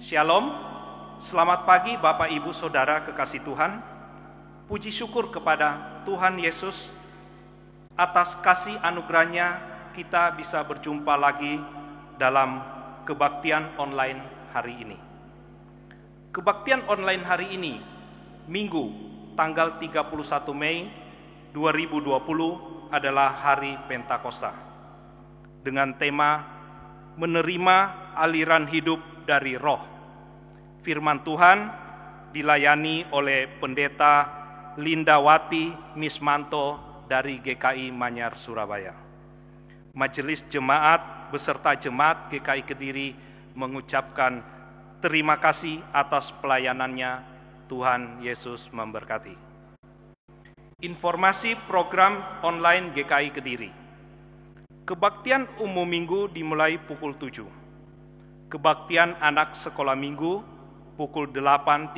Shalom, selamat pagi Bapak Ibu Saudara kekasih Tuhan. Puji syukur kepada Tuhan Yesus atas kasih anugerahnya kita bisa berjumpa lagi dalam kebaktian online hari ini. Kebaktian online hari ini, Minggu tanggal 31 Mei 2020 adalah Hari Pentakosta dengan tema menerima aliran hidup dari Roh. Firman Tuhan dilayani oleh Pendeta Lindawati Mismanto dari GKI Manyar, Surabaya. Majelis Jemaat beserta Jemaat GKI Kediri mengucapkan terima kasih atas pelayanannya. Tuhan Yesus memberkati. Informasi program online GKI Kediri. Kebaktian umum minggu dimulai pukul 7. Kebaktian anak sekolah minggu pukul 8.30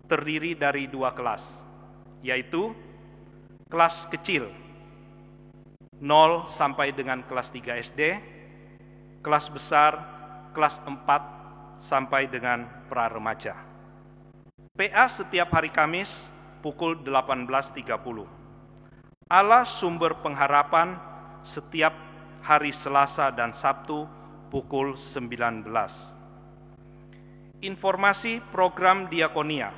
terdiri dari 2 kelas, yaitu kelas kecil 0 sampai dengan kelas 3 SD, kelas besar kelas 4 sampai dengan pra-remaja. PA setiap hari Kamis pukul 18.30. Allah Sumber Pengharapan setiap hari Selasa dan Sabtu pukul 19. Informasi program diakonia.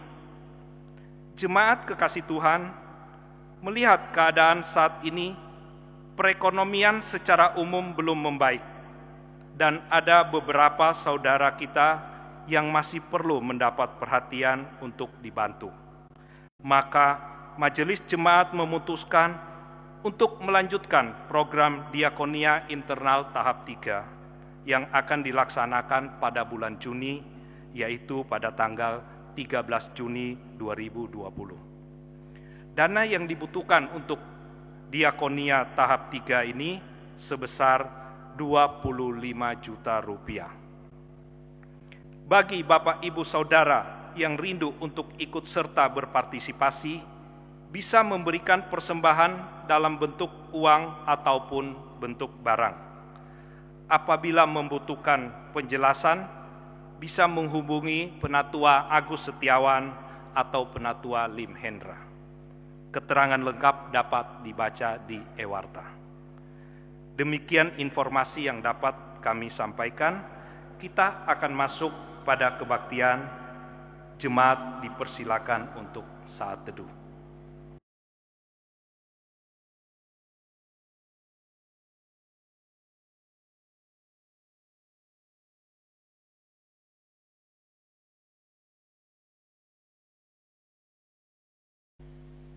Jemaat kekasih Tuhan, melihat keadaan saat ini, perekonomian secara umum belum membaik, dan ada beberapa saudara kita yang masih perlu mendapat perhatian untuk dibantu. Maka Majelis Jemaat memutuskan untuk melanjutkan program diakonia internal tahap 3 yang akan dilaksanakan pada bulan Juni, yaitu pada tanggal 13 Juni 2020. Dana yang dibutuhkan untuk diakonia tahap 3 ini sebesar 25 juta rupiah. Bagi Bapak Ibu Saudara yang rindu untuk ikut serta berpartisipasi, bisa memberikan persembahan dalam bentuk uang ataupun bentuk barang. Apabila membutuhkan penjelasan, bisa menghubungi Penatua Agus Setiawan atau Penatua Lim Hendra. Keterangan lengkap dapat dibaca di Ewarta. Demikian informasi yang dapat kami sampaikan. Kita akan masuk pada kebaktian. Jemaat dipersilakan untuk saat teduh.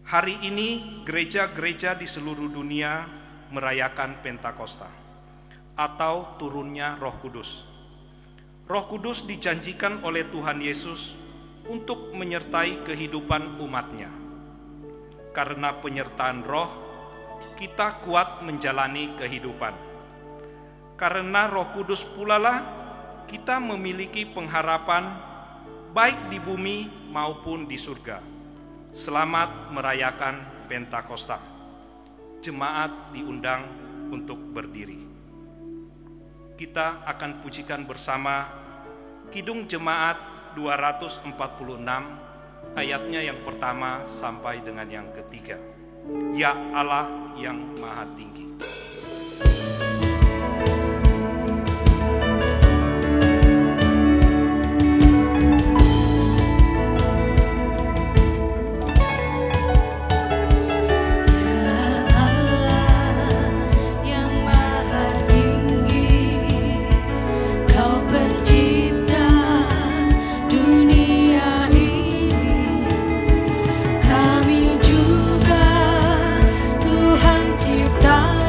Hari ini gereja-gereja di seluruh dunia merayakan Pentakosta atau turunnya Roh Kudus. Roh Kudus dijanjikan oleh Tuhan Yesus untuk menyertai kehidupan umatnya. Karena penyertaan Roh, kita kuat menjalani kehidupan. Karena Roh Kudus pulalah kita memiliki pengharapan baik di bumi maupun di surga. Selamat merayakan Pentakosta. Jemaat diundang untuk berdiri. Kita akan pujikan bersama Kidung Jemaat 246, ayatnya yang pertama sampai dengan yang ketiga. Ya Allah yang Maha Tinggi. Kami juga Tuhan cipta.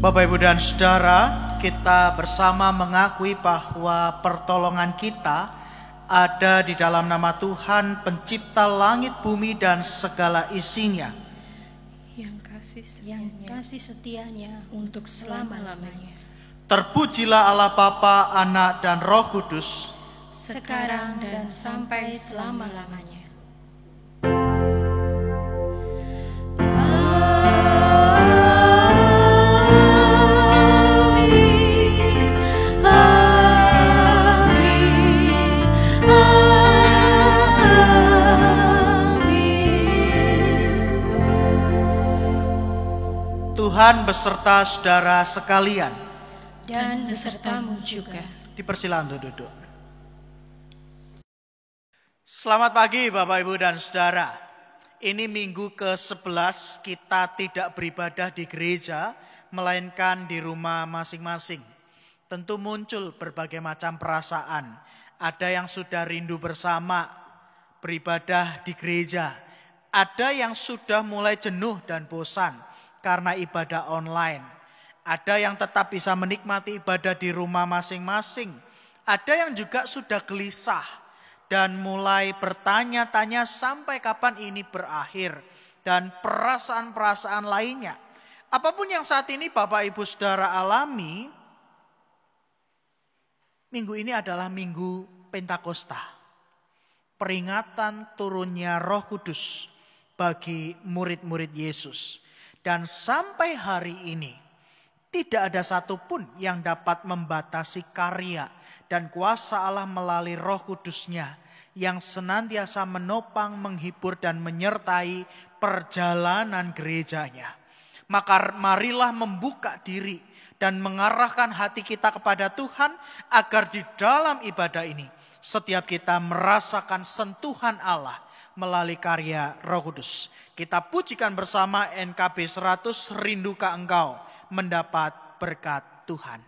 Bapak, Ibu, dan Saudara, kita bersama mengakui bahwa pertolongan kita ada di dalam nama Tuhan, pencipta langit, bumi, dan segala isinya, yang kasih setianya untuk selama-lamanya. Terpujilah Allah Bapa, Anak, dan Roh Kudus, sekarang dan sampai selama-lamanya. Tuhan beserta saudara sekalian, dan besertamu juga. Dipersilakan untuk duduk. Selamat pagi Bapak, Ibu, dan Saudara. Ini minggu ke-11 kita tidak beribadah di gereja, melainkan di rumah masing-masing. Tentu muncul berbagai macam perasaan. Ada yang sudah rindu bersama beribadah di gereja. Ada yang sudah mulai jenuh dan bosan karena ibadah online. Ada yang tetap bisa menikmati ibadah di rumah masing-masing. Ada yang juga sudah gelisah dan mulai bertanya-tanya sampai kapan ini berakhir. Dan perasaan-perasaan lainnya. Apapun yang saat ini Bapak, Ibu, Saudara alami, minggu ini adalah minggu Pentakosta. Peringatan turunnya Roh Kudus bagi murid-murid Yesus. Dan sampai hari ini tidak ada satupun yang dapat membatasi karya dan kuasa Allah melalui Roh Kudus-Nya yang senantiasa menopang, menghibur, dan menyertai perjalanan gerejanya. Maka marilah membuka diri dan mengarahkan hati kita kepada Tuhan agar di dalam ibadah ini setiap kita merasakan sentuhan Allah melalui karya Roh Kudus. Kita pujikan bersama NKB 100, Rindukah Engkau mendapat berkat Tuhan.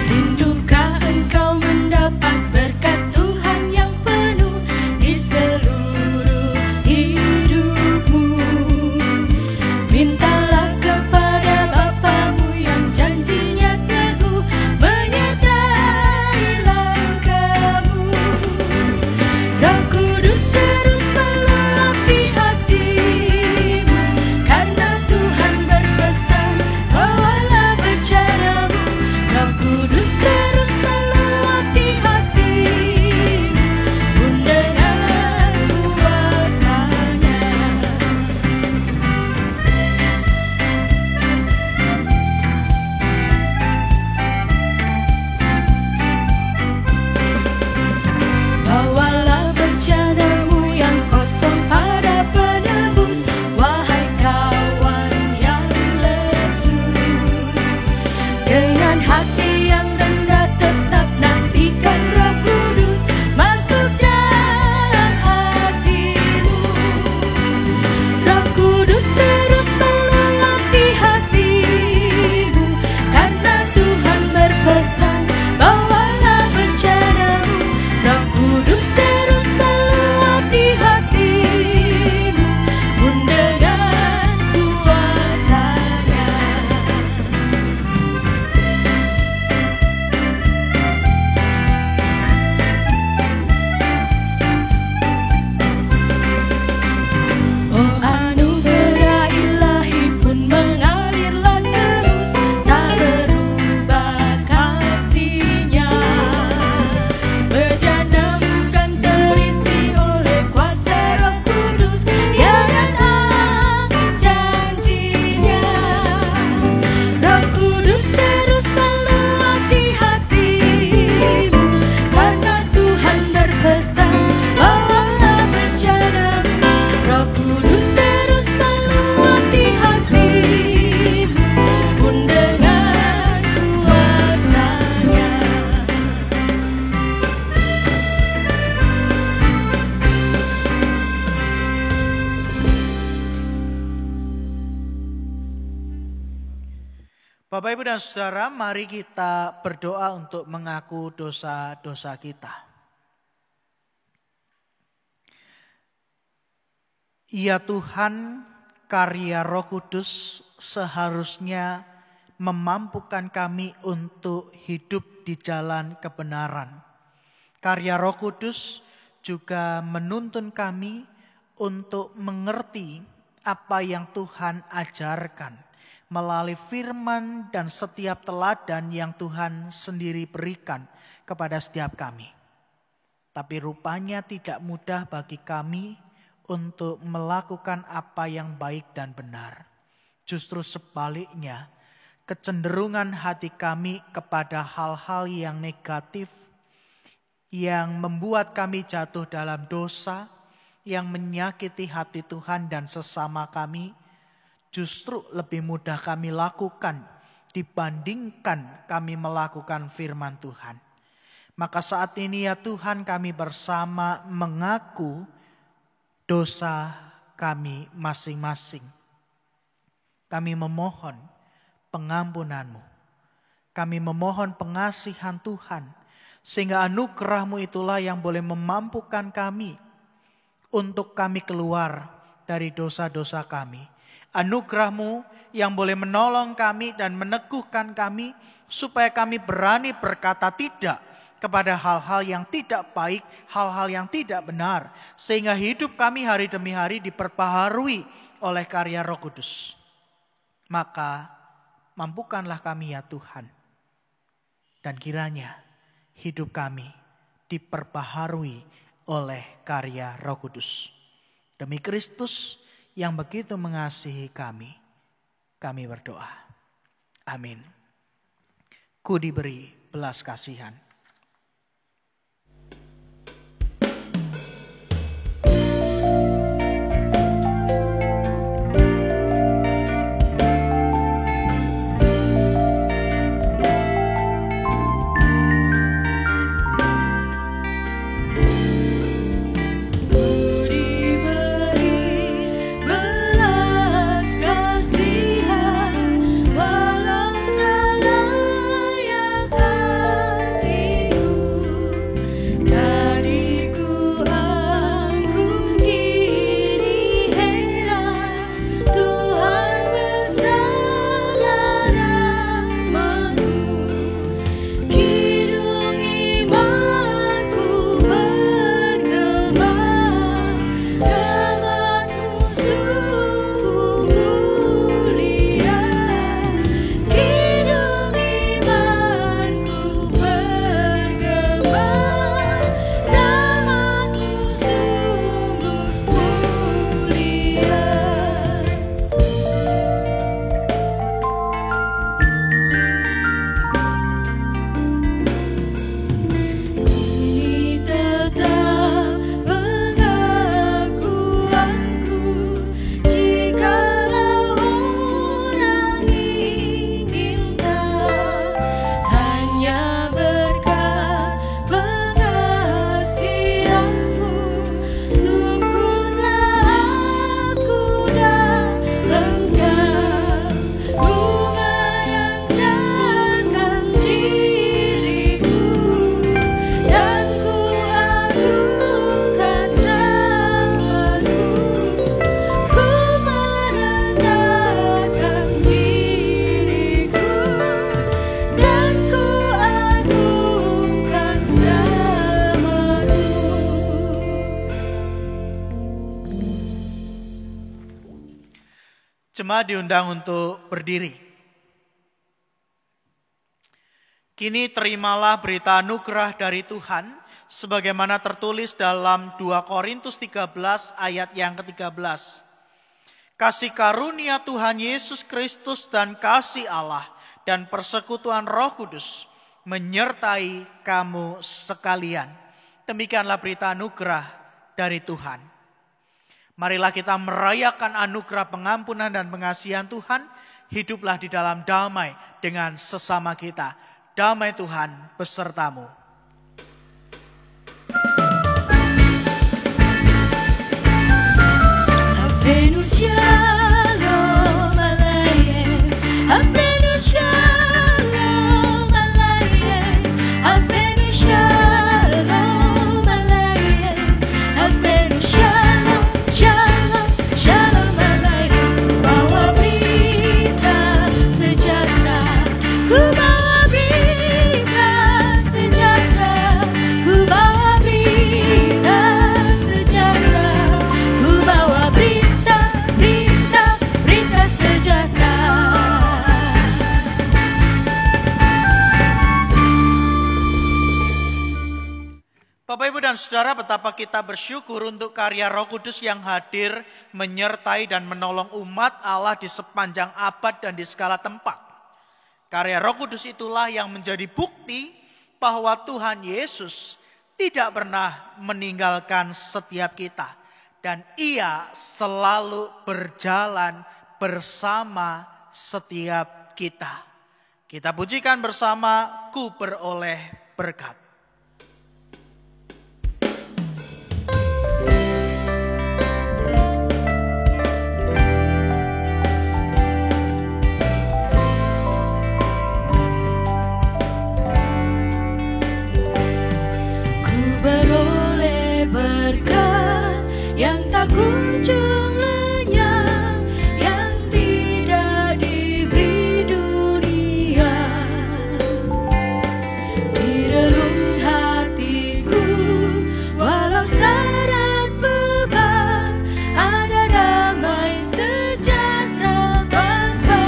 Rindukah engkau mendapat berkat Tuhan yang penuh di seluruh hidupmu? Mintalah kepada Bapamu yang janjinya teguh, menyertai langkahmu. Bapak, Ibu, dan Saudara, mari kita berdoa untuk mengaku dosa-dosa kita. Ya Tuhan, karya Roh Kudus seharusnya memampukan kami untuk hidup di jalan kebenaran. Karya Roh Kudus juga menuntun kami untuk mengerti apa yang Tuhan ajarkan melalui firman dan setiap teladan yang Tuhan sendiri berikan kepada setiap kami. Tapi rupanya tidak mudah bagi kami untuk melakukan apa yang baik dan benar. Justru sebaliknya, kecenderungan hati kami kepada hal-hal yang negatif, yang membuat kami jatuh dalam dosa, yang menyakiti hati Tuhan dan sesama kami, justru lebih mudah kami lakukan dibandingkan kami melakukan firman Tuhan. Maka saat ini ya Tuhan, kami bersama mengaku dosa kami masing-masing. Kami memohon pengampunan-Mu. Kami memohon pengasihan Tuhan. Sehingga anugerah-Mu itulah yang boleh memampukan kami untuk kami keluar dari dosa-dosa kami. Anugerah-Mu yang boleh menolong kami dan meneguhkan kami supaya kami berani berkata tidak kepada hal-hal yang tidak baik, hal-hal yang tidak benar. Sehingga hidup kami hari demi hari diperbaharui oleh karya Roh Kudus. Maka mampukanlah kami ya Tuhan. Dan kiranya hidup kami diperbaharui oleh karya Roh Kudus. Demi Kristus yang begitu mengasihi kami berdoa. Amin. Ku diberi belas kasihan. Jemaat diundang untuk berdiri. Kini terimalah berita anugerah dari Tuhan sebagaimana tertulis dalam 2 Korintus 13 ayat yang ke-13. Kasih karunia Tuhan Yesus Kristus dan kasih Allah dan persekutuan Roh Kudus menyertai kamu sekalian. Demikianlah berita anugerah dari Tuhan. Marilah kita merayakan anugerah pengampunan dan pengasihan Tuhan. Hiduplah di dalam damai dengan sesama kita. Damai Tuhan besertamu. Avenu Shalom Alayhem, Avenu Shalom. dan saudara, betapa kita bersyukur untuk karya Roh Kudus yang hadir, menyertai dan menolong umat Allah di sepanjang abad dan di segala tempat. Karya Roh Kudus itulah yang menjadi bukti bahwa Tuhan Yesus tidak pernah meninggalkan setiap kita. Dan Ia selalu berjalan bersama setiap kita. Kita pujikan bersama, Ku beroleh berkat. Yang tak kunjung lenyap, yang tidak diberi dunia. Di relung hatiku, walau syarat beban, ada damai sejahtera Bapa.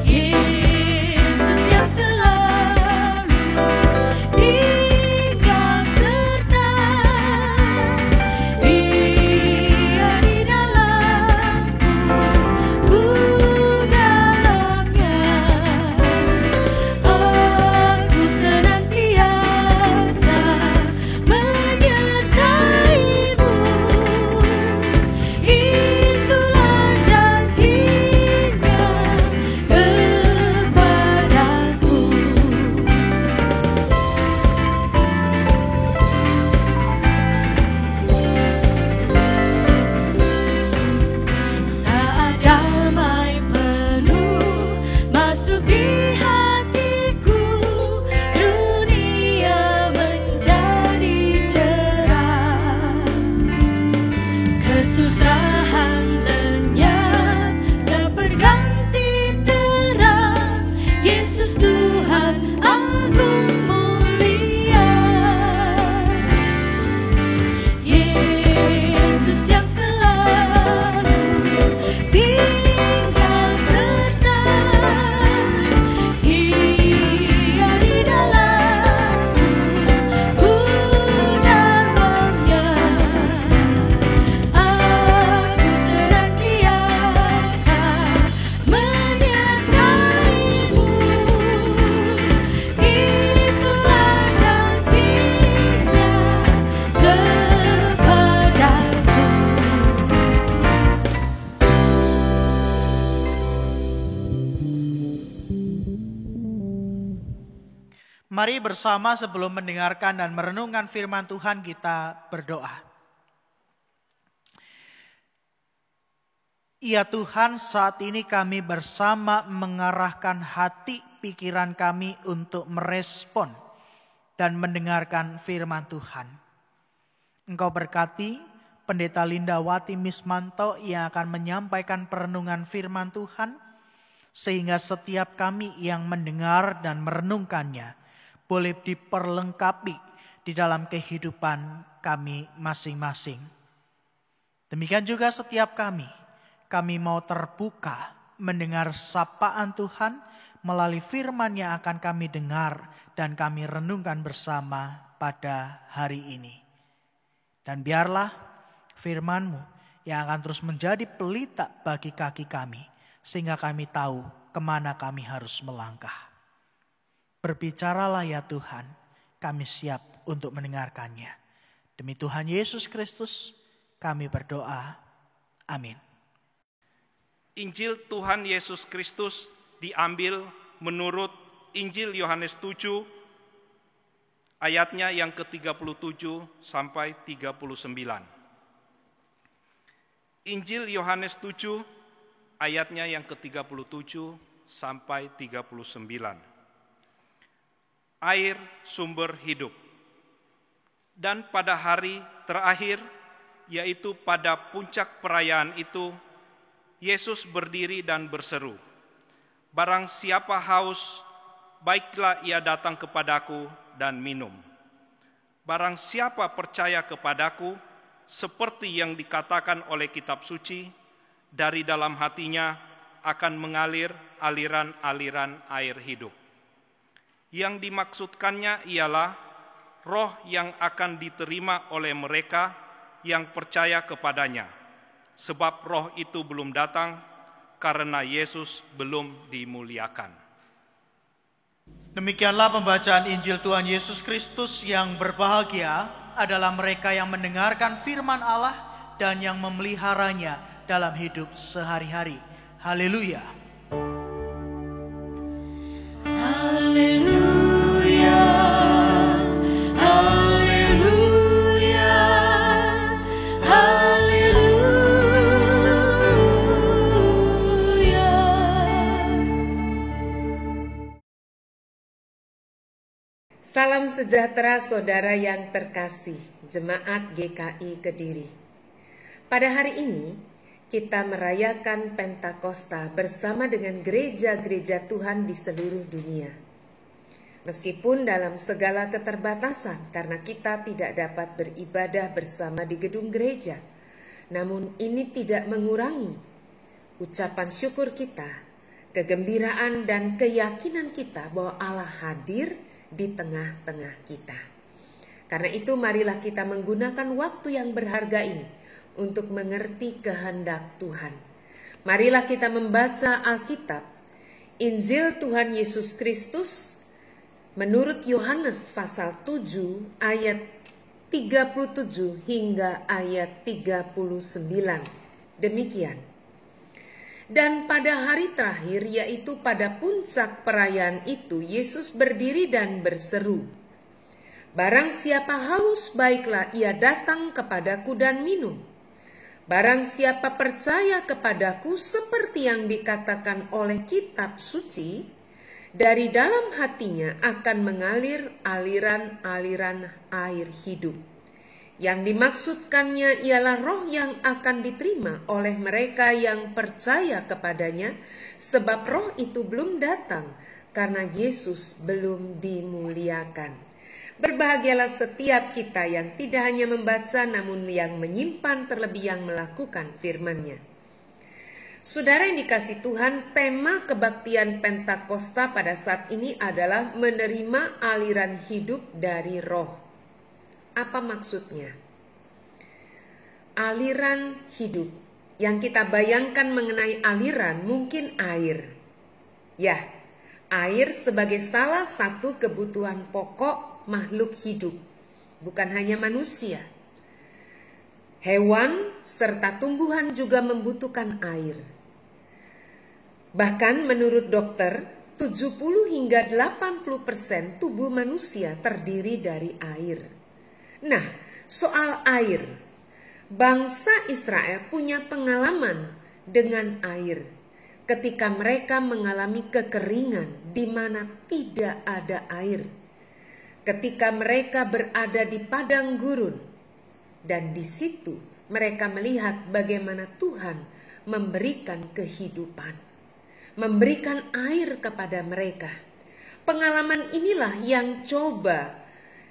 Yesus yang selalu tinggal serta. Dia di dalamku, ku dalamnya. Aku senantiasa menyertai-Mu. Itulah janji-Nya kepadaku. Saat damai penuh masuk di hatiku, dunia menjadi cerah. Kesusahan lenyap, tak berganti terang. Yesus Tuhan agung mulia. Yesus yang selalu tinggal serta. Dia di dalamku, ku dalamnya. Aku senantiasa menyertai-Mu. Itulah janji-Nya kepadaku. Mari bersama sebelum mendengarkan dan merenungkan firman Tuhan kita berdoa. Ya Tuhan, saat ini kami bersama mengarahkan hati pikiran kami untuk merespon dan mendengarkan firman Tuhan. Engkau berkati Pendeta Lindawati Mismanto yang akan menyampaikan perenungan firman Tuhan, sehingga setiap kami yang mendengar dan merenungkannya boleh diperlengkapi di dalam kehidupan kami masing-masing. Demikian juga setiap kami mau terbuka mendengar sapaan Tuhan melalui firman yang akan kami dengar dan kami renungkan bersama pada hari ini. Dan biarlah firman-Mu yang akan terus menjadi pelita bagi kaki kami, sehingga kami tahu kemana kami harus melangkah. Berbicaralah ya Tuhan, kami siap untuk mendengarkannya. Demi Tuhan Yesus Kristus kami berdoa. Amin. Injil Tuhan Yesus Kristus diambil menurut Injil Yohanes 7 ayatnya yang ke-37 sampai 39. Injil Yohanes 7 ayatnya yang ke-37 sampai 39. Air sumber hidup. Dan pada hari terakhir, yaitu pada puncak perayaan itu, Yesus berdiri dan berseru, "Barang siapa haus, baiklah ia datang kepadaku dan minum. Barang siapa percaya kepadaku, seperti yang dikatakan oleh kitab suci, dari dalam hatinya akan mengalir aliran-aliran air hidup." Yang dimaksudkannya ialah roh yang akan diterima oleh mereka yang percaya kepadanya, sebab roh itu belum datang karena Yesus belum dimuliakan. Demikianlah pembacaan Injil Tuhan Yesus Kristus. Yang berbahagia adalah mereka yang mendengarkan firman Allah dan yang memeliharanya dalam hidup sehari-hari. Haleluya. Haleluya, haleluya, haleluya. Salam sejahtera saudara yang terkasih, Jemaat GKI Kediri. Pada hari ini, kita merayakan Pentakosta bersama dengan gereja-gereja Tuhan di seluruh dunia. Meskipun dalam segala keterbatasan karena kita tidak dapat beribadah bersama di gedung gereja, namun ini tidak mengurangi ucapan syukur kita, kegembiraan dan keyakinan kita bahwa Allah hadir di tengah-tengah kita. Karena itu marilah kita menggunakan waktu yang berharga ini untuk mengerti kehendak Tuhan. Marilah kita membaca Alkitab, Injil Tuhan Yesus Kristus menurut Yohanes pasal 7 ayat 37 hingga ayat 39. Demikian. Dan pada hari terakhir, yaitu pada puncak perayaan itu, Yesus berdiri dan berseru, "Barang siapa haus, baiklah ia datang kepadaku dan minum. Barang siapa percaya kepadaku, seperti yang dikatakan oleh kitab suci, dari dalam hatinya akan mengalir aliran-aliran air hidup." Yang dimaksudkannya ialah roh yang akan diterima oleh mereka yang percaya kepadanya, sebab roh itu belum datang karena Yesus belum dimuliakan. Berbahagialah setiap kita yang tidak hanya membaca namun yang menyimpan, terlebih yang melakukan firman-Nya. Saudara yang dikasihi Tuhan, tema kebaktian Pentakosta pada saat ini adalah menerima aliran hidup dari roh. Apa maksudnya? Aliran hidup. Yang kita bayangkan mengenai aliran mungkin air. Ya, air sebagai salah satu kebutuhan pokok makhluk hidup, bukan hanya manusia. Hewan serta tumbuhan juga membutuhkan air. Bahkan menurut dokter, 70 hingga 80% tubuh manusia terdiri dari air. Nah, soal air, bangsa Israel punya pengalaman dengan air ketika mereka mengalami kekeringan di mana tidak ada air. Ketika mereka berada di padang gurun, dan di situ mereka melihat bagaimana Tuhan memberikan kehidupan, memberikan air kepada mereka. Pengalaman inilah yang coba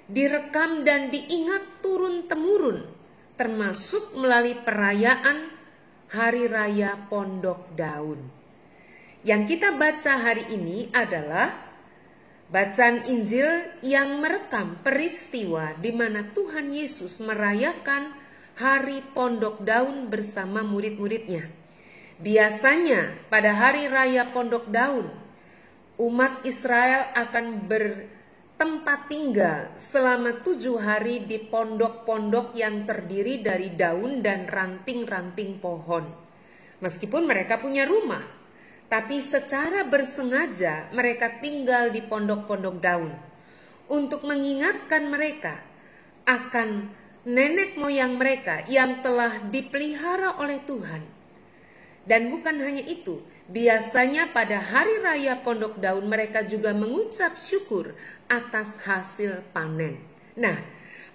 direkam dan diingat turun-temurun, termasuk melalui perayaan Hari Raya Pondok Daun. Yang kita baca hari ini adalah bacaan Injil yang merekam peristiwa di mana Tuhan Yesus merayakan Hari Pondok Daun bersama murid-muridnya. Biasanya pada Hari Raya Pondok Daun, umat Israel akan bertempat tinggal selama 7 hari di pondok-pondok yang terdiri dari daun dan ranting-ranting pohon. Meskipun mereka punya rumah, tapi secara bersengaja mereka tinggal di pondok-pondok daun untuk mengingatkan mereka akan nenek moyang mereka yang telah dipelihara oleh Tuhan. Dan bukan hanya itu, biasanya pada Hari Raya Pondok Daun mereka juga mengucap syukur atas hasil panen. Nah,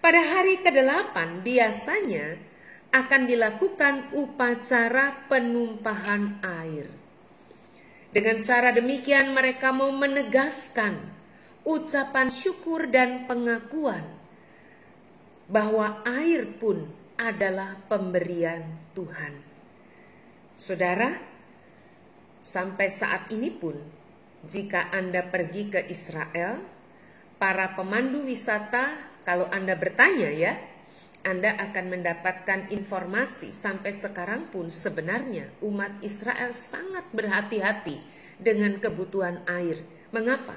pada hari ke-8 biasanya akan dilakukan upacara penumpahan air. Dengan cara demikian mereka mau menegaskan ucapan syukur dan pengakuan bahwa air pun adalah pemberian Tuhan. Saudara, sampai saat ini pun jika Anda pergi ke Israel, para pemandu wisata Kalau Anda bertanya ya, Anda akan mendapatkan informasi sampai sekarang pun sebenarnya umat Israel sangat berhati-hati dengan kebutuhan air. Mengapa?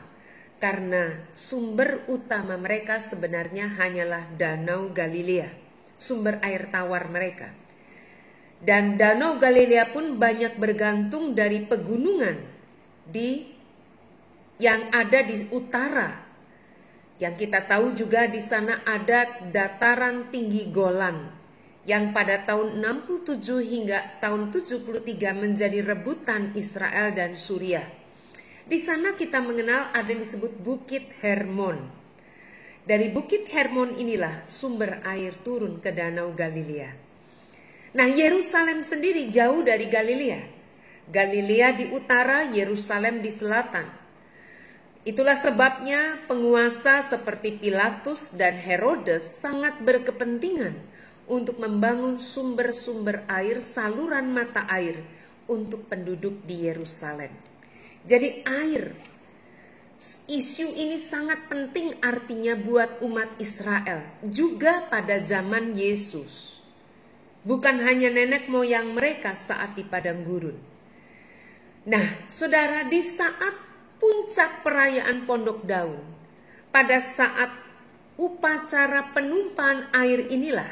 Karena sumber utama mereka sebenarnya hanyalah Danau Galilea, sumber air tawar mereka. Dan Danau Galilea pun banyak bergantung dari pegunungan yang ada di utara. Yang kita tahu juga di sana ada dataran tinggi Golan yang pada tahun 67 hingga tahun 73 menjadi rebutan Israel dan Suriah. Di sana kita mengenal ada yang disebut Bukit Hermon. Dari Bukit Hermon inilah sumber air turun ke Danau Galilea. Nah, Yerusalem sendiri jauh dari Galilea. Galilea di utara, Yerusalem di selatan. Itulah sebabnya penguasa seperti Pilatus dan Herodes sangat berkepentingan untuk membangun sumber-sumber air, saluran mata air untuk penduduk di Yerusalem. Jadi air, isu ini sangat penting artinya buat umat Israel, juga pada zaman Yesus. Bukan hanya nenek moyang mereka saat di padang gurun. Nah, saudara, di saat puncak perayaan Pondok Daun, pada saat upacara penumpahan air inilah,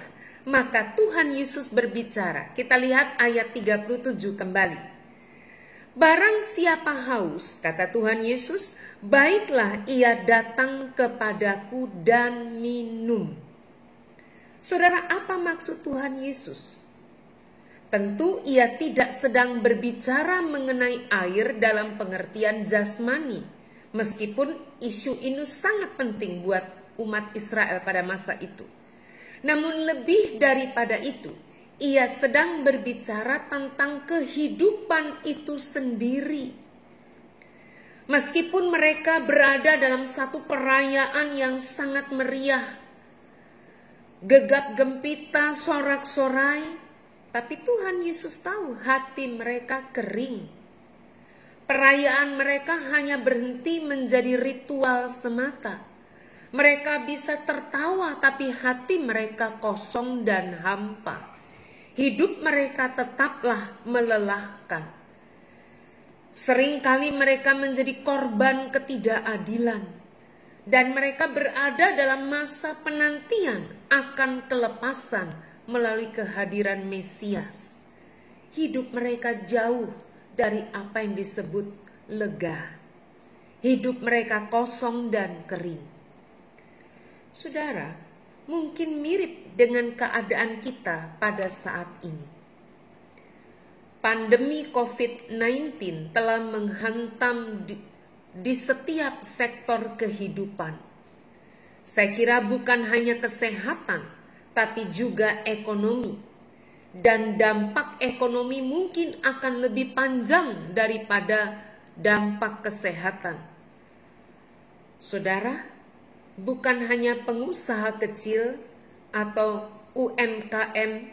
maka Tuhan Yesus berbicara. Kita lihat ayat 37 kembali. Barang siapa haus, kata Tuhan Yesus, baiklah ia datang kepadaku dan minum. Saudara, apa maksud Tuhan Yesus? Tentu ia tidak sedang berbicara mengenai air dalam pengertian jasmani, meskipun isu ini sangat penting buat umat Israel pada masa itu. Namun lebih daripada itu, ia sedang berbicara tentang kehidupan itu sendiri. Meskipun mereka berada dalam satu perayaan yang sangat meriah, gegap gempita, sorak-sorai, tapi Tuhan Yesus tahu hati mereka kering. Perayaan mereka hanya berhenti menjadi ritual semata. Mereka bisa tertawa, tapi hati mereka kosong dan hampa. Hidup mereka tetaplah melelahkan. Seringkali mereka menjadi korban ketidakadilan. Dan mereka berada dalam masa penantian akan kelepasan melalui kehadiran Mesias. Hidup mereka jauh dari apa yang disebut lega. Hidup mereka kosong dan kering. Saudara, mungkin mirip dengan keadaan kita pada saat ini. Pandemi COVID-19 telah menghantam di setiap sektor kehidupan. Saya kira bukan hanya kesehatan, tapi juga ekonomi. Dan dampak ekonomi mungkin akan lebih panjang daripada dampak kesehatan. Saudara, bukan hanya pengusaha kecil atau UMKM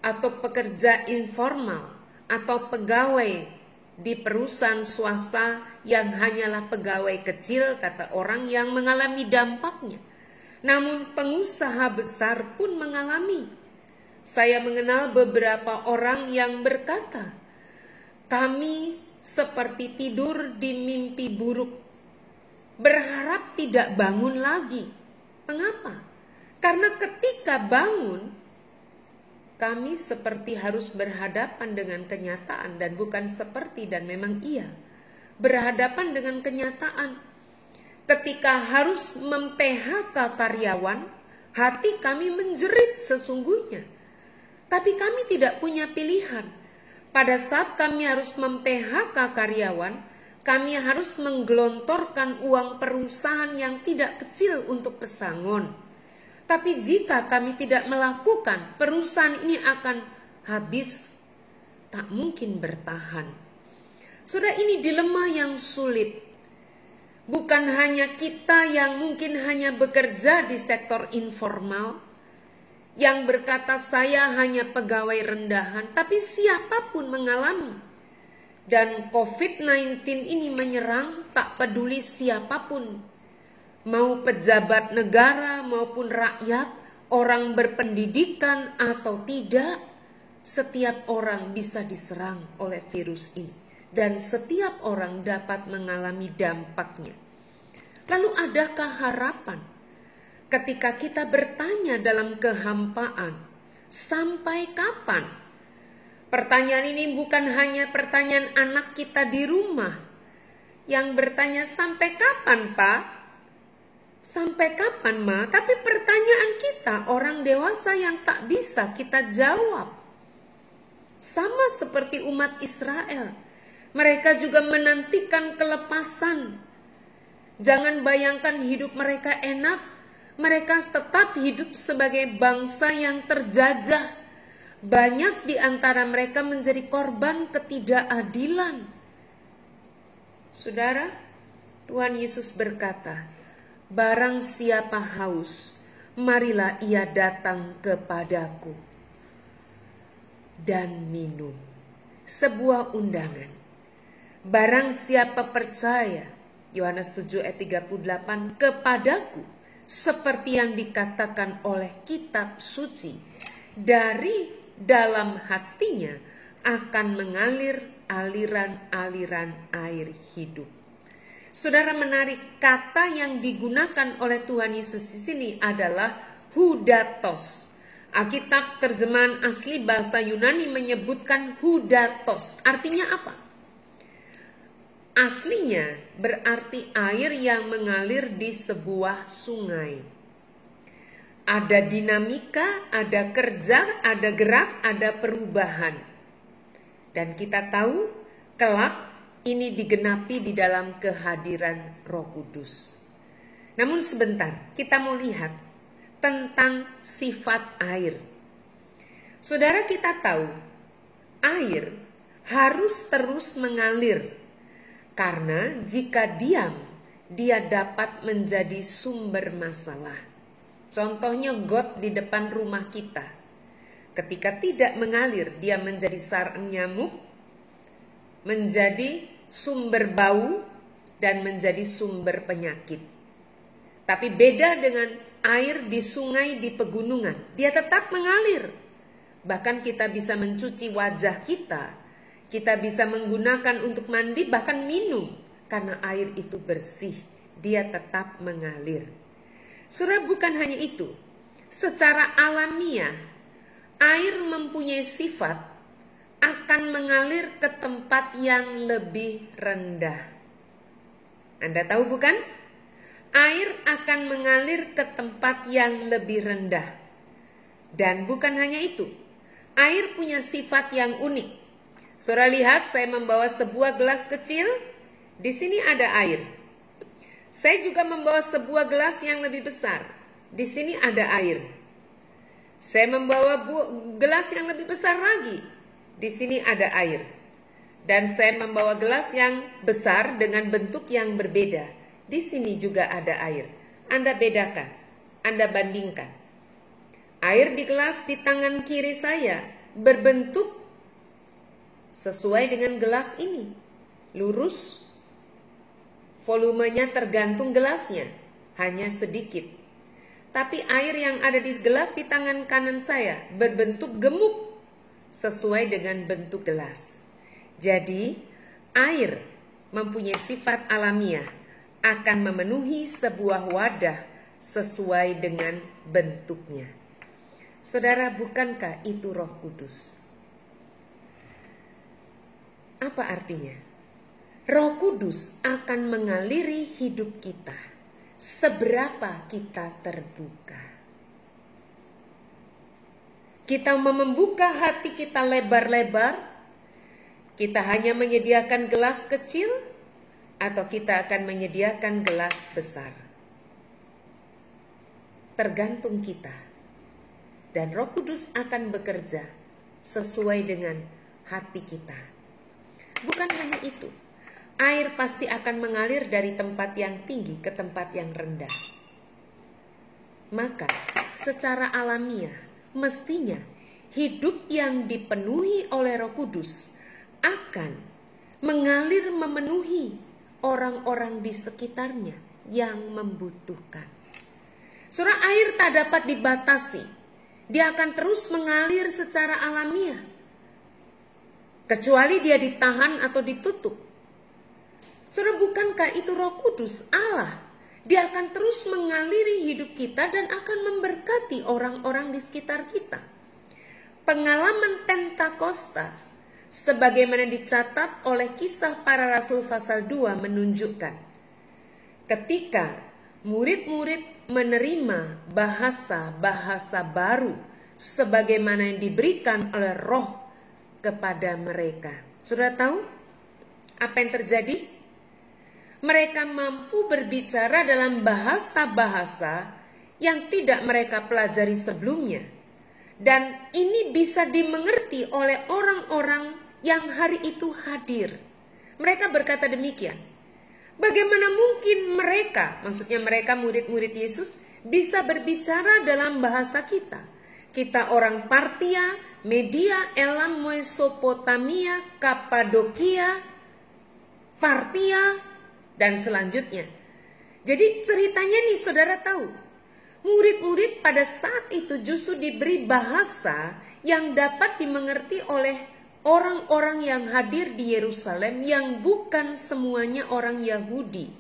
atau pekerja informal atau pegawai di perusahaan swasta yang hanyalah pegawai kecil, kata orang, yang mengalami dampaknya. Namun pengusaha besar pun mengalami. Saya mengenal beberapa orang yang berkata, kami seperti tidur di mimpi buruk, berharap tidak bangun lagi. Mengapa? Karena ketika bangun, kami seperti harus berhadapan dengan kenyataan, dan bukan seperti, dan memang iya, berhadapan dengan kenyataan. Ketika harus mem-PHK karyawan, hati kami menjerit sesungguhnya. Tapi kami tidak punya pilihan. Pada saat kami harus mem-PHK karyawan, kami harus menggelontorkan uang perusahaan yang tidak kecil untuk pesangon. Tapi jika kami tidak melakukan, perusahaan ini akan habis, tak mungkin bertahan. Saudara, ini dilema yang sulit. Bukan hanya kita yang mungkin hanya bekerja di sektor informal, yang berkata saya hanya pegawai rendahan, tapi siapapun mengalami. Dan COVID-19 ini menyerang tak peduli siapapun mau pejabat negara maupun rakyat, orang berpendidikan atau tidak, setiap orang bisa diserang oleh virus ini. Dan setiap orang dapat mengalami dampaknya. Lalu adakah harapan ketika kita bertanya dalam kehampaan, sampai kapan? Pertanyaan ini bukan hanya pertanyaan anak kita di rumah yang bertanya, sampai kapan Pak? Sampai kapan Ma? Tapi pertanyaan kita orang dewasa yang tak bisa kita jawab. Sama seperti umat Israel, mereka juga menantikan kelepasan. Jangan bayangkan hidup mereka enak, mereka tetap hidup sebagai bangsa yang terjajah. Banyak di antara mereka menjadi korban ketidakadilan. Saudara, Tuhan Yesus berkata, barang siapa haus, marilah ia datang kepadaku dan minum. Sebuah undangan. Barang siapa percaya, Yohanes 7 ayat 38, kepadaku, seperti yang dikatakan oleh kitab suci, dari dalam hatinya akan mengalir aliran-aliran air hidup. Saudara, menarik, kata yang digunakan oleh Tuhan Yesus di sini adalah hudatos. Alkitab terjemahan asli bahasa Yunani menyebutkan hudatos. Artinya apa? Aslinya berarti air yang mengalir di sebuah sungai. Ada dinamika, ada kerja, ada gerak, ada perubahan. Dan kita tahu kelak ini digenapi di dalam kehadiran Roh Kudus. Namun sebentar, kita mau lihat tentang sifat air. Saudara, kita tahu air harus terus mengalir. Karena jika diam, dia dapat menjadi sumber masalah. Contohnya got di depan rumah kita. Ketika tidak mengalir, dia menjadi sarang nyamuk, menjadi sumber bau, dan menjadi sumber penyakit. Tapi beda dengan air di sungai di pegunungan. Dia tetap mengalir. Bahkan kita bisa mencuci wajah kita. Kita bisa menggunakan untuk mandi, bahkan minum. Karena air itu bersih, dia tetap mengalir. Saudara, bukan hanya itu. Secara alamiah, air mempunyai sifat akan mengalir ke tempat yang lebih rendah. Anda tahu bukan? Air akan mengalir ke tempat yang lebih rendah. Dan bukan hanya itu. Air punya sifat yang unik. Saudara lihat, saya membawa sebuah gelas kecil. Di sini ada air. Saya juga membawa sebuah gelas yang lebih besar. Di sini ada air. Saya membawa gelas yang lebih besar lagi. Di sini ada air. Dan saya membawa gelas yang besar dengan bentuk yang berbeda. Di sini juga ada air. Anda bedakan, Anda bandingkan. Air di gelas di tangan kiri saya berbentuk sesuai dengan gelas ini. Lurus. Volumenya tergantung gelasnya. Hanya sedikit. Tapi air yang ada di gelas di tangan kanan saya berbentuk gemuk. Sesuai dengan bentuk gelas. Jadi air mempunyai sifat alamiah. Akan memenuhi sebuah wadah sesuai dengan bentuknya. Saudara, bukankah itu Roh Kudus? Apa artinya? Roh Kudus akan mengaliri hidup kita seberapa kita terbuka. Kita membuka hati kita lebar-lebar, kita hanya menyediakan gelas kecil, atau kita akan menyediakan gelas besar. Tergantung kita. Dan Roh Kudus akan bekerja sesuai dengan hati kita. Bukan hanya itu, air pasti akan mengalir dari tempat yang tinggi ke tempat yang rendah. Maka secara alamiah mestinya hidup yang dipenuhi oleh Roh Kudus akan mengalir memenuhi orang-orang di sekitarnya yang membutuhkan. Saudara, air tak dapat dibatasi. Dia akan terus mengalir secara alamiah, kecuali dia ditahan atau ditutup. Saudara, bukankah itu Roh Kudus Allah? Dia akan terus mengaliri hidup kita dan akan memberkati orang-orang di sekitar kita. Pengalaman Pentakosta, sebagaimana dicatat oleh Kisah Para Rasul pasal 2 menunjukkan, ketika murid-murid menerima bahasa-bahasa baru sebagaimana yang diberikan oleh Roh kepada mereka. Sudah tahu apa yang terjadi? Mereka mampu berbicara dalam bahasa-bahasa yang tidak mereka pelajari sebelumnya. Dan ini bisa dimengerti oleh orang-orang yang hari itu hadir. Mereka berkata demikian. Bagaimana mungkin mereka, maksudnya mereka murid-murid Yesus, bisa berbicara dalam bahasa kita? Kita orang Partia, Media, Elam, Mesopotamia, Kapadokia, Partia, dan selanjutnya. Jadi ceritanya nih saudara tahu, murid-murid pada saat itu justru diberi bahasa yang dapat dimengerti oleh orang-orang yang hadir di Yerusalem yang bukan semuanya orang Yahudi.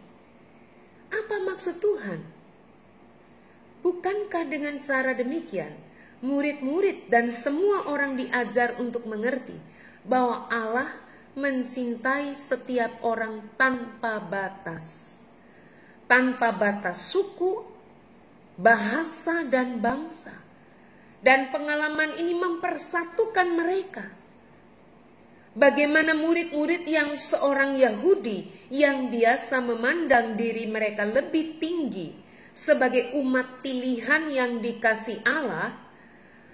Apa maksud Tuhan? Bukankah dengan cara demikian murid-murid dan semua orang diajar untuk mengerti bahwa Allah mencintai setiap orang tanpa batas. Tanpa batas suku, bahasa, dan bangsa. Dan pengalaman ini mempersatukan mereka. Bagaimana murid-murid yang seorang Yahudi yang biasa memandang diri mereka lebih tinggi sebagai umat pilihan yang dikasih Allah,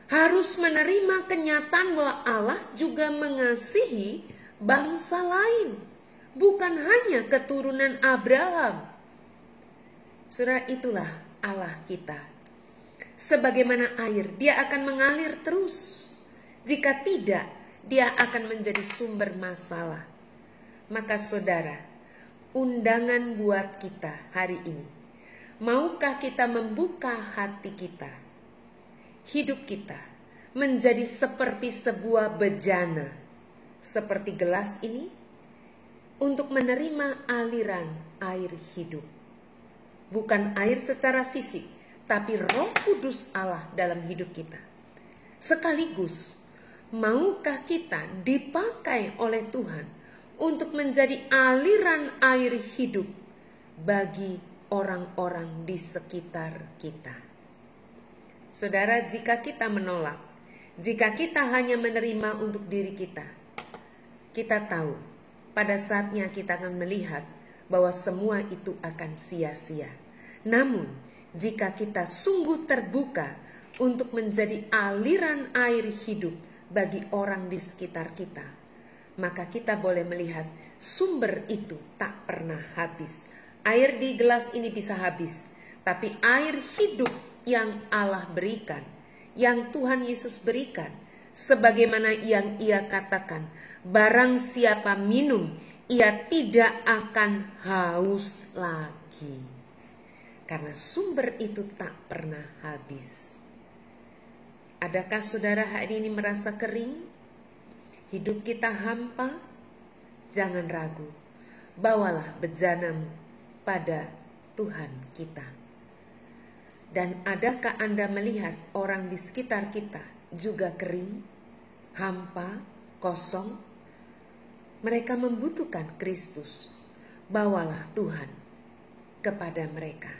harus menerima kenyataan bahwa Allah juga mengasihi bangsa lain, bukan hanya keturunan Abraham. Saudara, itulah Allah kita. Sebagaimana air, dia akan mengalir terus. Jika tidak, dia akan menjadi sumber masalah. Maka saudara, undangan buat kita hari ini. Maukah kita membuka hati kita, hidup kita menjadi seperti sebuah bejana, seperti gelas ini, untuk menerima aliran air hidup. Bukan air secara fisik, tapi Roh Kudus Allah dalam hidup kita. Sekaligus, maukah kita dipakai oleh Tuhan untuk menjadi aliran air hidup bagi orang-orang di sekitar kita? Saudara, jika kita menolak, jika kita hanya menerima untuk diri kita, kita tahu pada saatnya kita akan melihat bahwa semua itu akan sia-sia. Namun, jika kita sungguh terbuka untuk menjadi aliran air hidup bagi orang di sekitar kita, maka kita boleh melihat sumber itu tak pernah habis. Air di gelas ini bisa habis, tapi air hidup yang Allah berikan, yang Tuhan Yesus berikan, sebagaimana yang Ia katakan, barang siapa minum, ia tidak akan haus lagi. Karena sumber itu tak pernah habis. Adakah saudara hari ini merasa kering? Hidup kita hampa? Jangan ragu. Bawalah bejanamu pada Tuhan kita. Dan adakah Anda melihat orang di sekitar kita juga kering, hampa, kosong? Mereka membutuhkan Kristus. Bawalah Tuhan kepada mereka.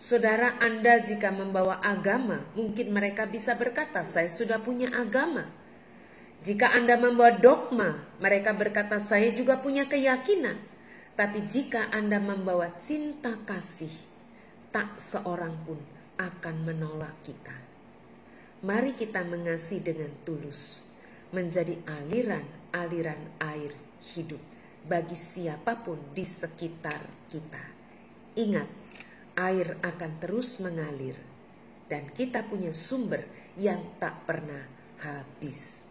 Saudara, Anda jika membawa agama, mungkin mereka bisa berkata, saya sudah punya agama. Jika Anda membawa dogma, mereka berkata, saya juga punya keyakinan. Tapi jika Anda membawa cinta kasih, tak seorang pun akan menolak kita. Mari kita mengasihi dengan tulus, menjadi aliran air hidup bagi siapapun di sekitar kita. Ingat, air akan terus mengalir dan kita punya sumber yang tak pernah habis.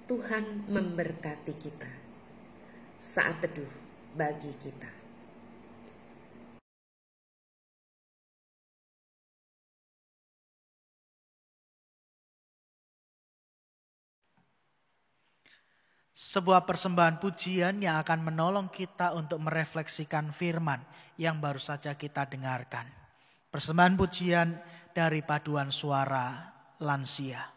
Tuhan memberkati kita. Saat teduh bagi kita. sebuah persembahan pujian yang akan menolong kita untuk merefleksikan firman yang baru saja kita dengarkan. Persembahan pujian dari paduan suara lansia.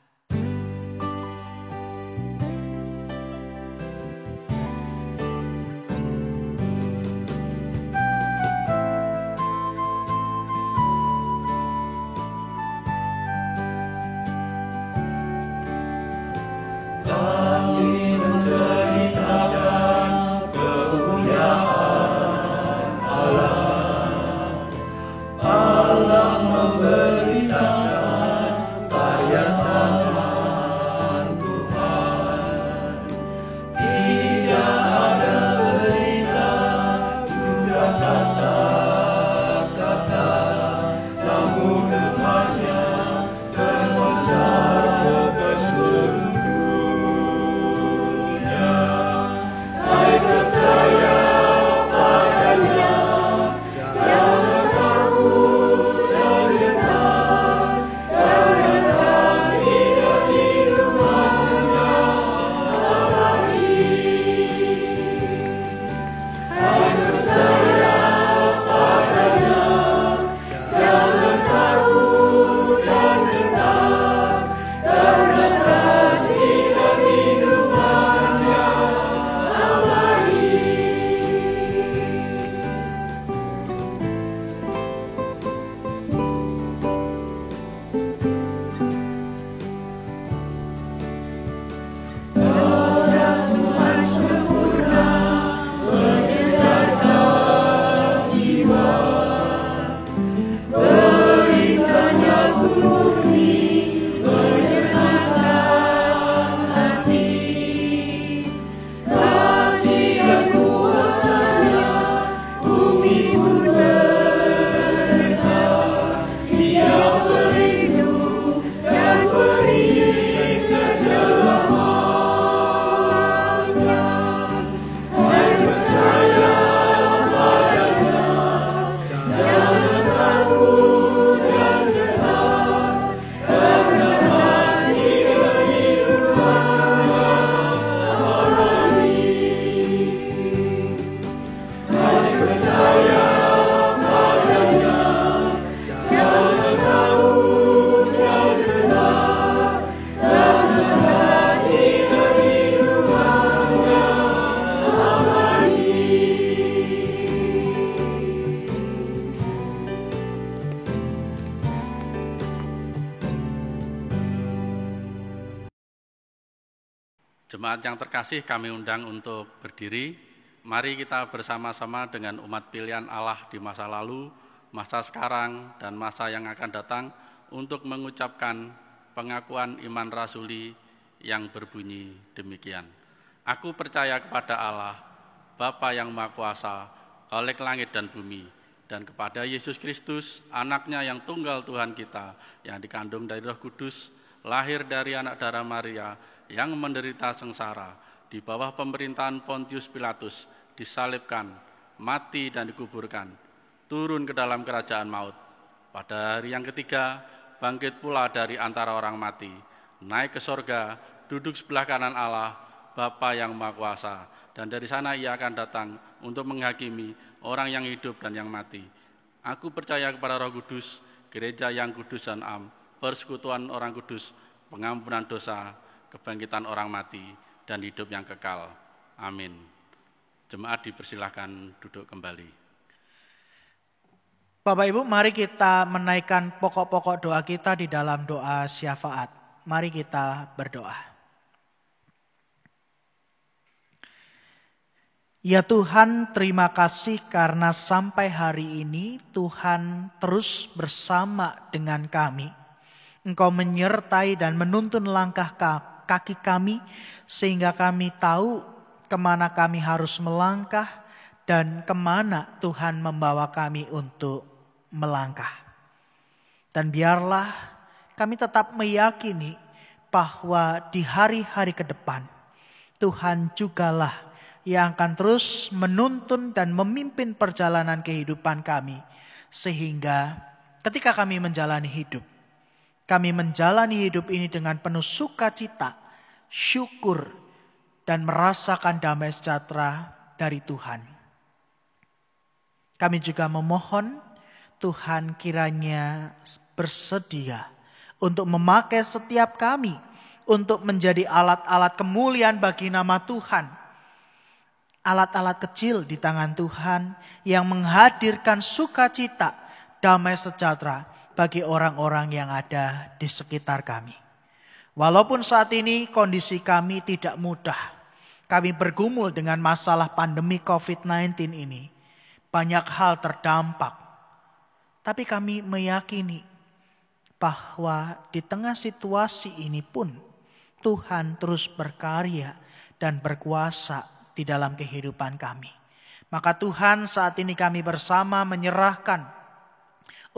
Jemaat yang terkasih, kami undang untuk berdiri. Mari kita bersama-sama dengan umat pilihan Allah di masa lalu, masa sekarang, dan masa yang akan datang untuk mengucapkan pengakuan iman rasuli yang berbunyi demikian. Aku percaya kepada Allah, Bapa yang Maha Kuasa, Khalik langit dan bumi, dan kepada Yesus Kristus, anaknya yang tunggal Tuhan kita, yang dikandung dari Roh Kudus, lahir dari anak darah Maria, yang menderita sengsara, di bawah pemerintahan Pontius Pilatus, disalibkan, mati dan dikuburkan, turun ke dalam kerajaan maut. Pada hari yang ketiga, bangkit pula dari antara orang mati, naik ke sorga, duduk sebelah kanan Allah, Bapa yang Maha Kuasa, dan dari sana ia akan datang untuk menghakimi orang yang hidup dan yang mati. Aku percaya kepada Roh Kudus, gereja yang kudus dan am, persekutuan orang kudus, pengampunan dosa, kebangkitan orang mati, dan hidup yang kekal. Amin. Jemaat dipersilahkan duduk kembali. Bapak Ibu, mari kita menaikkan pokok-pokok doa kita di dalam doa syafaat. Mari kita berdoa. Ya Tuhan, terima kasih karena sampai hari ini Tuhan terus bersama dengan kami. Engkau menyertai dan menuntun langkah kaki kami sehingga kami tahu kemana kami harus melangkah dan kemana Tuhan membawa kami untuk melangkah. Dan biarlah kami tetap meyakini bahwa di hari-hari ke depan Tuhan jugalah yang akan terus menuntun dan memimpin perjalanan kehidupan kami, sehingga ketika kami menjalani hidup ini dengan penuh sukacita, syukur, dan merasakan damai sejahtera dari Tuhan. Kami juga memohon Tuhan kiranya bersedia untuk memakai setiap kami untuk menjadi alat-alat kemuliaan bagi nama Tuhan. Alat-alat kecil di tangan Tuhan yang menghadirkan sukacita, damai sejahtera bagi orang-orang yang ada di sekitar kami. Walaupun saat ini kondisi kami tidak mudah, kami bergumul dengan masalah pandemi COVID-19 ini. Banyak hal terdampak. Tapi kami meyakini bahwa di tengah situasi ini pun Tuhan terus berkarya dan berkuasa di dalam kehidupan kami. Maka Tuhan saat ini kami bersama menyerahkan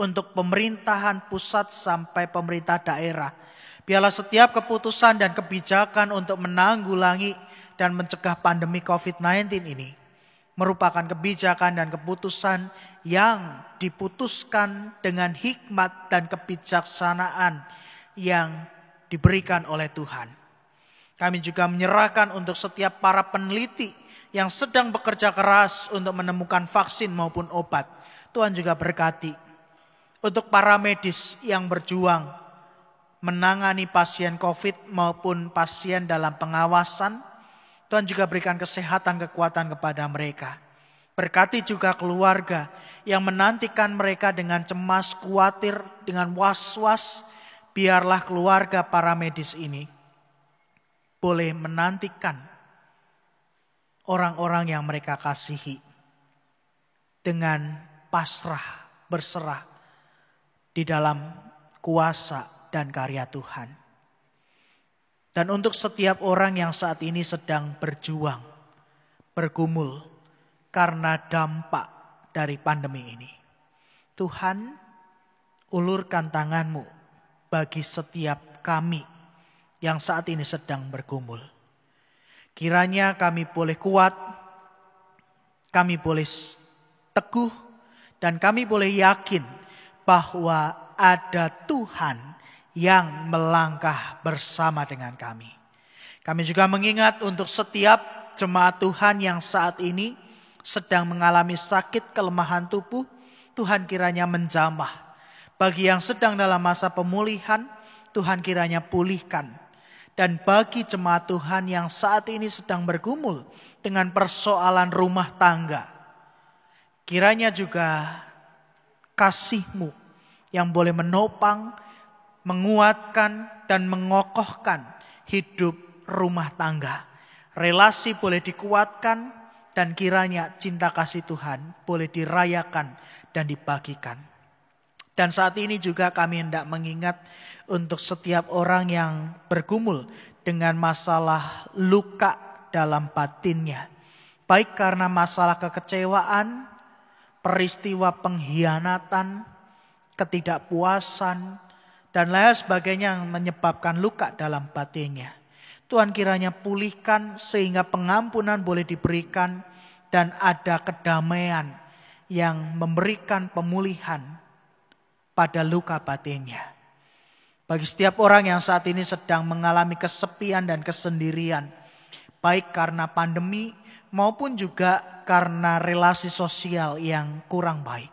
untuk pemerintahan pusat sampai pemerintah daerah. Biarlah setiap keputusan dan kebijakan untuk menanggulangi dan mencegah pandemi COVID-19 ini merupakan kebijakan dan keputusan yang diputuskan dengan hikmat dan kebijaksanaan yang diberikan oleh Tuhan. Kami juga menyerahkan untuk setiap para peneliti yang sedang bekerja keras untuk menemukan vaksin maupun obat. Tuhan juga berkati untuk para medis yang berjuang menangani pasien COVID maupun pasien dalam pengawasan. Tuhan juga berikan kesehatan, kekuatan kepada mereka. Berkati juga keluarga yang menantikan mereka dengan cemas, khawatir, dengan was-was. Biarlah keluarga para medis ini boleh menantikan orang-orang yang mereka kasihi dengan pasrah, berserah di dalam kuasa dan karya Tuhan. Dan untuk setiap orang yang saat ini sedang berjuang, bergumul karena dampak dari pandemi ini, Tuhan, ulurkan tangan-Mu bagi setiap kami yang saat ini sedang bergumul. Kiranya kami boleh kuat, kami boleh teguh, dan kami boleh yakin bahwa ada Tuhan yang melangkah bersama dengan kami. Kami juga mengingat untuk setiap jemaat Tuhan yang saat ini sedang mengalami sakit kelemahan tubuh, Tuhan kiranya menjamah. Bagi yang sedang dalam masa pemulihan, Tuhan kiranya pulihkan. Dan bagi jemaat Tuhan yang saat ini sedang bergumul dengan persoalan rumah tangga, kiranya juga kasih-Mu yang boleh menopang, menguatkan dan mengokohkan hidup rumah tangga. Relasi boleh dikuatkan dan kiranya cinta kasih Tuhan boleh dirayakan dan dibagikan. Dan saat ini juga kami hendak mengingat untuk setiap orang yang bergumul dengan masalah luka dalam batinnya. Baik karena masalah kekecewaan, peristiwa pengkhianatan, ketidakpuasan, dan lain sebagainya yang menyebabkan luka dalam batinnya. Tuhan kiranya pulihkan sehingga pengampunan boleh diberikan dan ada kedamaian yang memberikan pemulihan pada luka batinnya. Bagi setiap orang yang saat ini sedang mengalami kesepian dan kesendirian, baik karena pandemi maupun juga karena relasi sosial yang kurang baik,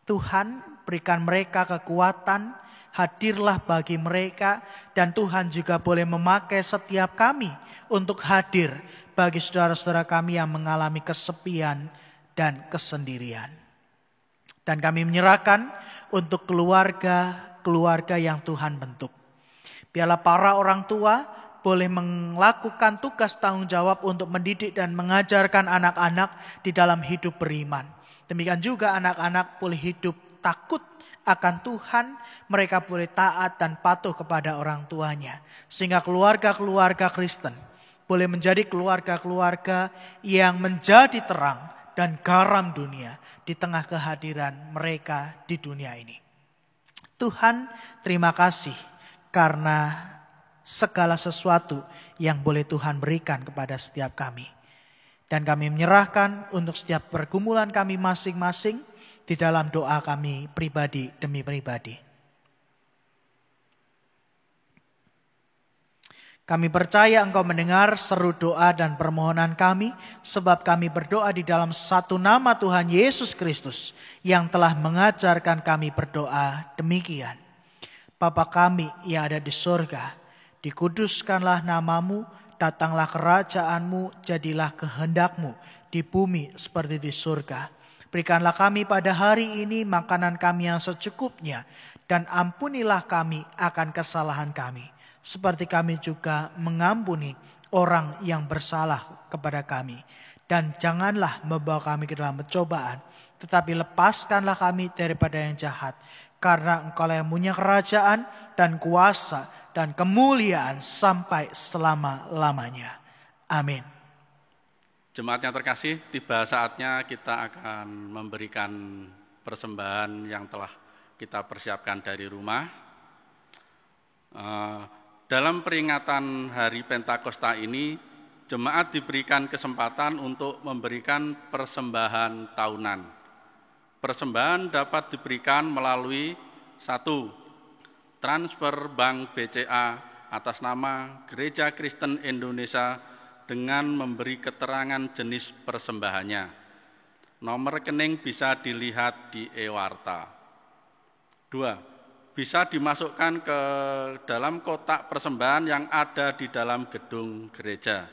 Tuhan berikan mereka kekuatan, hadirlah bagi mereka, dan Tuhan juga boleh memakai setiap kami untuk hadir bagi saudara-saudara kami yang mengalami kesepian dan kesendirian. Dan kami menyerahkan untuk keluarga yang Tuhan bentuk. Biarlah para orang tua boleh melakukan tugas tanggung jawab untuk mendidik dan mengajarkan anak-anak di dalam hidup beriman. Demikian juga anak-anak boleh hidup takut akan Tuhan, mereka boleh taat dan patuh kepada orang tuanya. Sehingga keluarga-keluarga Kristen boleh menjadi keluarga-keluarga yang menjadi terang dan garam dunia di tengah kehadiran mereka di dunia ini. Tuhan, terima kasih karena segala sesuatu yang boleh Tuhan berikan kepada setiap kami. Dan kami menyerahkan untuk setiap pergumulan kami masing-masing di dalam doa kami pribadi demi pribadi. Kami percaya Engkau mendengar seru doa dan permohonan kami, sebab kami berdoa di dalam satu nama Tuhan Yesus Kristus yang telah mengajarkan kami berdoa demikian. Bapa kami yang ada di surga, dikuduskanlah namamu, datanglah kerajaan-Mu, jadilah kehendak-Mu di bumi seperti di surga. Berikanlah kami pada hari ini makanan kami yang secukupnya, dan ampunilah kami akan kesalahan kami, seperti kami juga mengampuni orang yang bersalah kepada kami. Dan janganlah membawa kami ke dalam pencobaan, tetapi lepaskanlah kami daripada yang jahat. Karena Engkau yang punya kerajaan dan kuasa dan kemuliaan sampai selama-lamanya. Amin. Jemaat yang terkasih, tiba saatnya kita akan memberikan persembahan yang telah kita persiapkan dari rumah. Dalam peringatan Hari Pentakosta ini, jemaat diberikan kesempatan untuk memberikan persembahan tahunan. Persembahan dapat diberikan melalui 1. Transfer bank BCA atas nama Gereja Kristen Indonesia dengan memberi keterangan jenis persembahannya. Nomor rekening bisa dilihat di e-warta. 2. Bisa dimasukkan ke dalam kotak persembahan yang ada di dalam gedung gereja.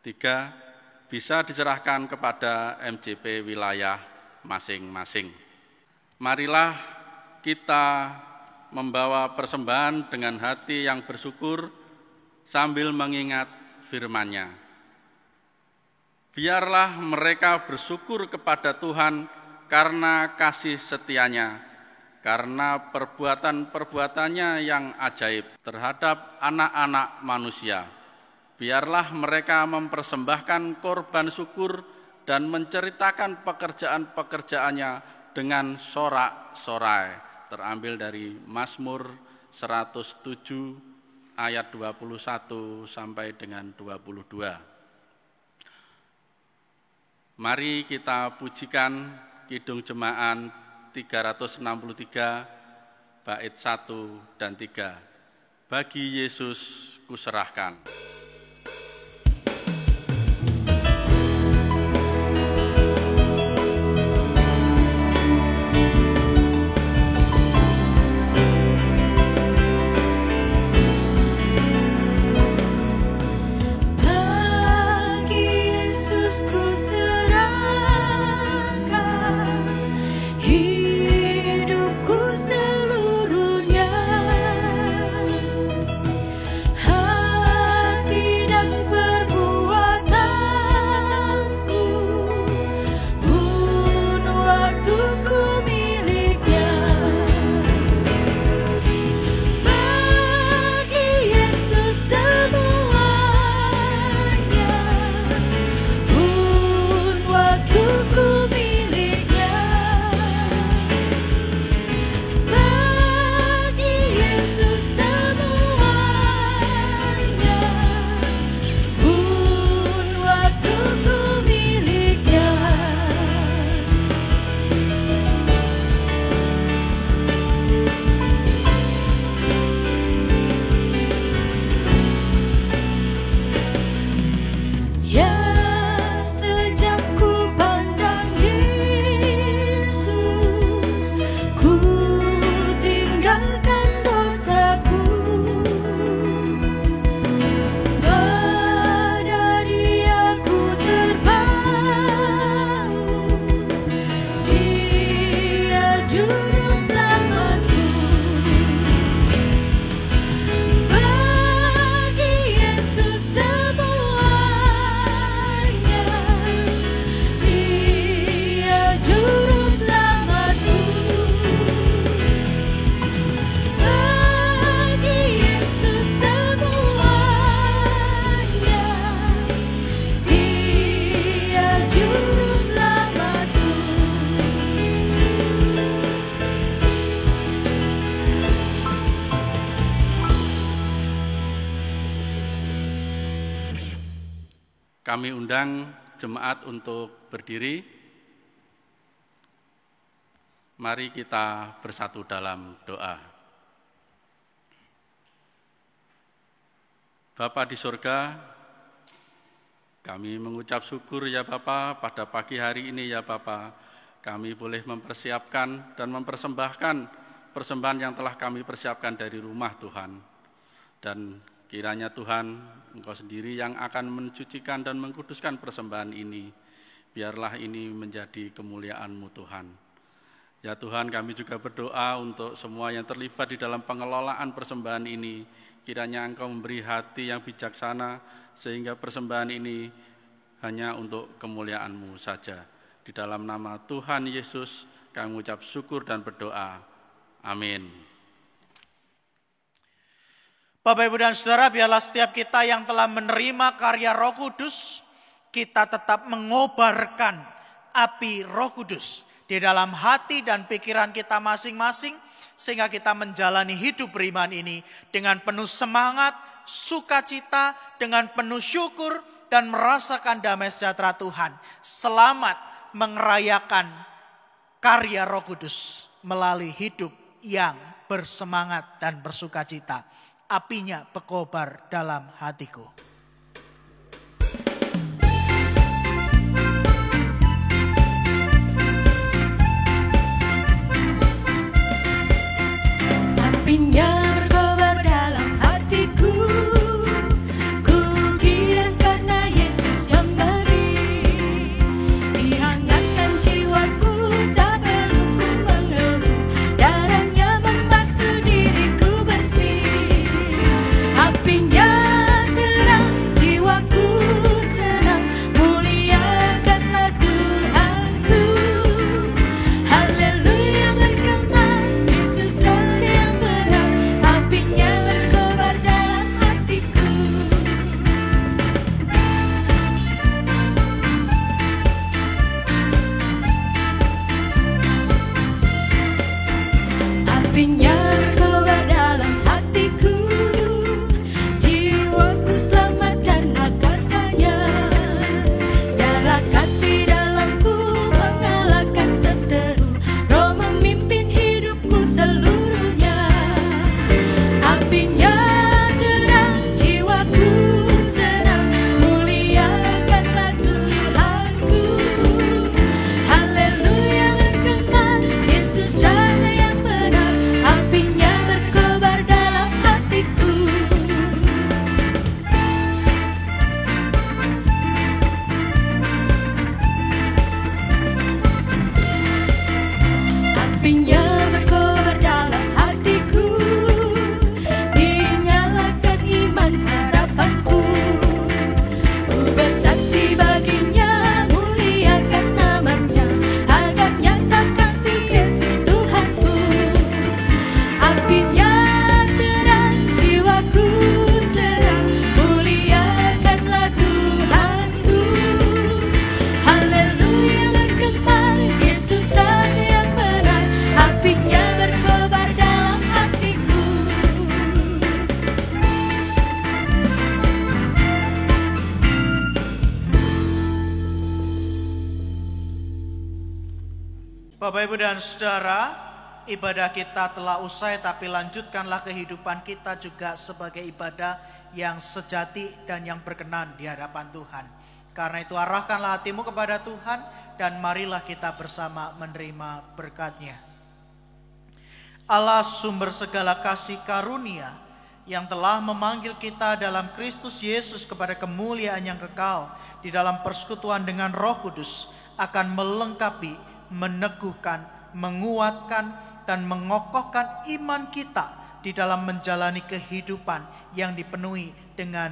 3. Bisa diserahkan kepada MJP wilayah masing-masing. Marilah kita membawa persembahan dengan hati yang bersyukur sambil mengingat firman-Nya. Biarlah mereka bersyukur kepada Tuhan karena kasih setia-Nya, karena perbuatan-perbuatannya yang ajaib terhadap anak-anak manusia. Biarlah mereka mempersembahkan korban syukur dan menceritakan pekerjaan-pekerjaannya dengan sorak-sorai. Terambil dari Mazmur 107 ayat 21 sampai dengan 22. Mari kita pujikan Kidung Jemaat 363 bait 1 dan 3. Bagi Yesus kuserahkan. Kami undang jemaat untuk berdiri. Mari kita bersatu dalam doa. Bapa di surga, kami mengucap syukur ya Bapa pada pagi hari ini ya Bapa. Kami boleh mempersiapkan dan mempersembahkan persembahan yang telah kami persiapkan dari rumah Tuhan. Dan kiranya Tuhan, Engkau sendiri yang akan mencucikan dan mengkuduskan persembahan ini. Biarlah ini menjadi kemuliaan-Mu Tuhan. Ya Tuhan, kami juga berdoa untuk semua yang terlibat di dalam pengelolaan persembahan ini. Kiranya Engkau memberi hati yang bijaksana sehingga persembahan ini hanya untuk kemuliaan-Mu saja. Di dalam nama Tuhan Yesus kami mengucap syukur dan berdoa. Amin. Bapak, Ibu, dan Saudara, biarlah setiap kita yang telah menerima karya Roh Kudus, kita tetap mengobarkan api Roh Kudus di dalam hati dan pikiran kita masing-masing, sehingga kita menjalani hidup beriman ini dengan penuh semangat, sukacita, dengan penuh syukur, dan merasakan damai sejahtera Tuhan. Selamat merayakan karya Roh Kudus melalui hidup yang bersemangat dan bersukacita. Apinya berkobar dalam hatiku. Apinya berkobar dalam hatiku, ku kira karena Yesus yang beri. Dihangatkan jiwaku, tak perlu ku mengeluh, darahnya membasuh diriku bersih. Apinya terang, jiwaku senang, muliakanlah Tuhanku. Haleluya bergema, Yesus Raja yang benar, apinya berkobar dalam hatiku. Apinya berkobar dalam hatiku, jiwaku selamat karena kasih-Nya. Nyala kasih dalamku mengalahkan seteru, Roh memimpin hidupku seluruhnya. Apinya terang, jiwaku senang, muliakanlah Tuhanku. Haleluya bergema, Yesus Raja yang benar, apinya berkobar dalam hatiku. Apinya berkobar dalam hatiku, dinyalakan iman harapanku. Ku bersaksi baginya, muliakan namanya, agar nyata kasih Yesus Tuhanku. Apinya terang, jiwaku senang, muliakanlah Tuhanku. Haleluya bergema, Yesus Raja yang benar, apinya berkobar dalam hatiku. Bapak, Ibu, dan Saudara, ibadah kita telah usai, tapi lanjutkanlah kehidupan kita juga sebagai ibadah yang sejati dan yang berkenan di hadapan Tuhan. Karena itu arahkanlah hatimu kepada Tuhan dan marilah kita bersama menerima berkat-Nya. Allah sumber segala kasih karunia yang telah memanggil kita dalam Kristus Yesus kepada kemuliaan yang kekal di dalam persekutuan dengan Roh Kudus akan melengkapi, meneguhkan, menguatkan, dan mengokohkan iman kita di dalam menjalani kehidupan yang dipenuhi dengan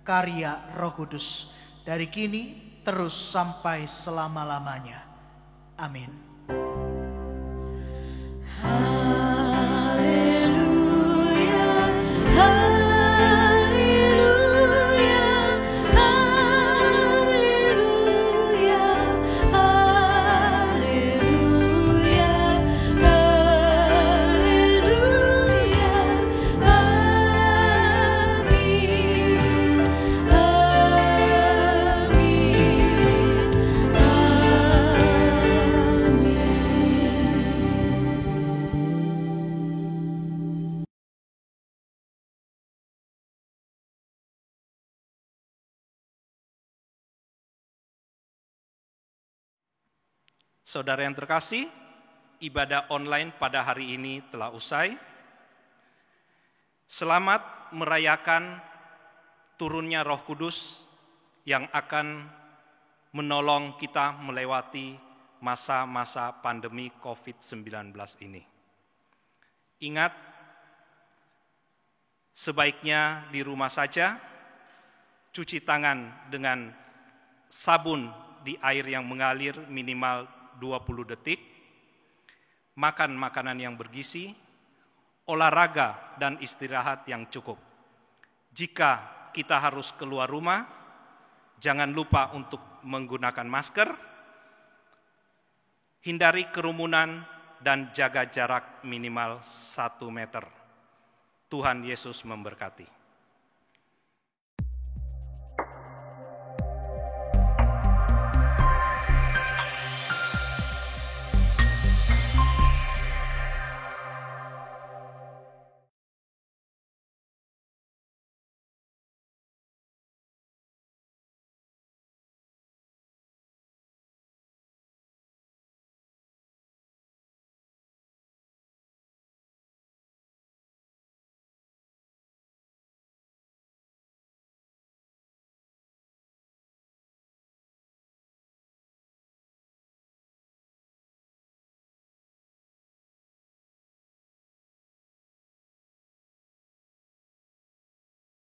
karya Roh Kudus dari kini terus sampai selama-lamanya. Amin. Saudara yang terkasih, ibadah online pada hari ini telah usai. Selamat merayakan turunnya Roh Kudus yang akan menolong kita melewati masa-masa pandemi COVID-19 ini. Ingat, sebaiknya di rumah saja, cuci tangan dengan sabun di air yang mengalir minimal 20 detik, makan makanan yang bergizi, olahraga dan istirahat yang cukup. Jika kita harus keluar rumah, jangan lupa untuk menggunakan masker, hindari kerumunan, dan jaga jarak minimal 1 meter. Tuhan Yesus memberkati.